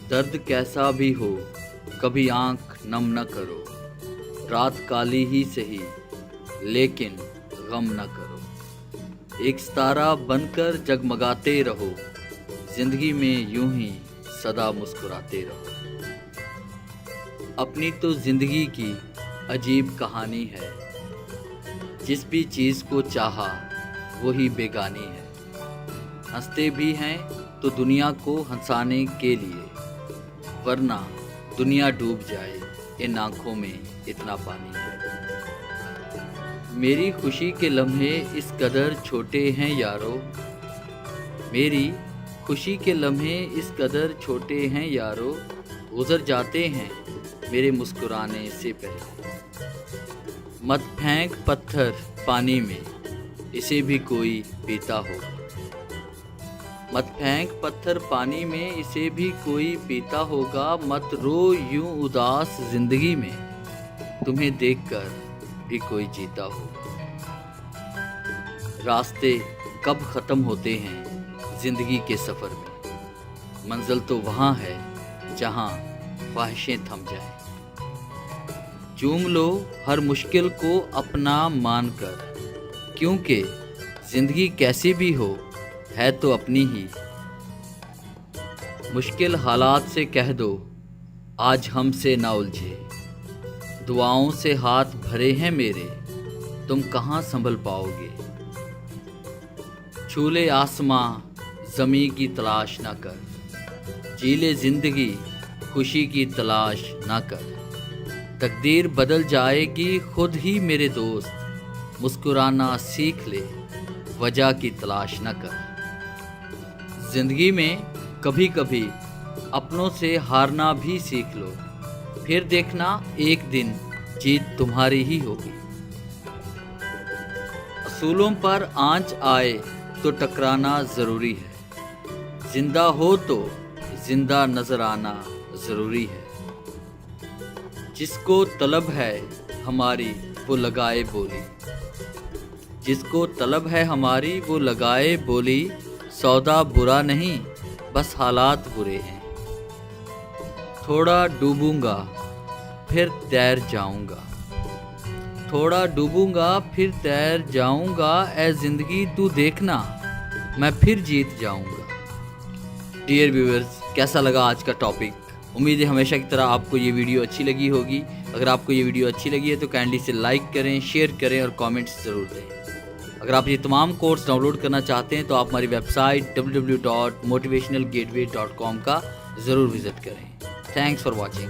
दर्द कैसा भी हो कभी आंख नम न करो, रात काली ही सही लेकिन गम न करो। एक सितारा बनकर जगमगाते रहो, जिंदगी में यूं ही सदा मुस्कुराते रहो। अपनी तो जिंदगी की अजीब कहानी है, जिस भी चीज़ को चाहा वही बेगानी है। हंसते भी हैं तो दुनिया को हंसाने के लिए, वरना दुनिया डूब जाए इन आँखों में इतना पानी है। मेरी खुशी के लम्हे इस कदर छोटे हैं यारो, मेरी खुशी के लम्हे इस कदर छोटे हैं यारो, गुजर जाते हैं मेरे मुस्कुराने से पहले। मत फेंक पत्थर पानी में, इसे भी कोई पीता होगा। मत फेंक पत्थर पानी में, इसे भी कोई पीता होगा। मत रो यूं उदास जिंदगी में, तुम्हें देखकर भी कोई जीता होगा। रास्ते कब ख़त्म होते हैं जिंदगी के सफ़र में, मंजिल तो वहाँ है जहाँ ख्वाहिशें थम जाएं। चूम लो हर मुश्किल को अपना मानकर, क्योंकि ज़िंदगी कैसी भी हो है तो अपनी ही। मुश्किल हालात से कह दो आज हमसे ना उलझे, दुआओं से हाथ भरे हैं मेरे, तुम कहाँ संभल पाओगे। छूले आसमां ज़मीं की तलाश ना कर, जीले ज़िंदगी खुशी की तलाश ना कर। तकदीर बदल जाएगी खुद ही मेरे दोस्त, मुस्कुराना सीख ले वजह की तलाश न कर। ज़िंदगी में कभी कभी अपनों से हारना भी सीख लो, फिर देखना एक दिन जीत तुम्हारी ही होगी। असूलों पर आंच आए तो टकराना ज़रूरी है, जिंदा हो तो जिंदा नज़र आना ज़रूरी है। जिसको तलब है हमारी वो लगाए बोली, जिसको तलब है हमारी वो लगाए बोली। सौदा बुरा नहीं बस हालात बुरे हैं, थोड़ा डूबूंगा फिर तैर जाऊंगा, थोड़ा डूबूंगा फिर तैर जाऊंगा। ऐ ज़िंदगी तू देखना मैं फिर जीत जाऊंगा। डियर व्यूअर्स, कैसा लगा आज का टॉपिक? उम्मीद है हमेशा की तरह आपको ये वीडियो अच्छी लगी होगी। अगर आपको ये वीडियो अच्छी लगी है तो काइंडली से लाइक करें, शेयर करें और कमेंट्स ज़रूर दें। अगर आप ये तमाम कोर्स डाउनलोड करना चाहते हैं तो आप हमारी वेबसाइट www.motivationalgateway.com का ज़रूर विज़िट करें। Thanks for watching.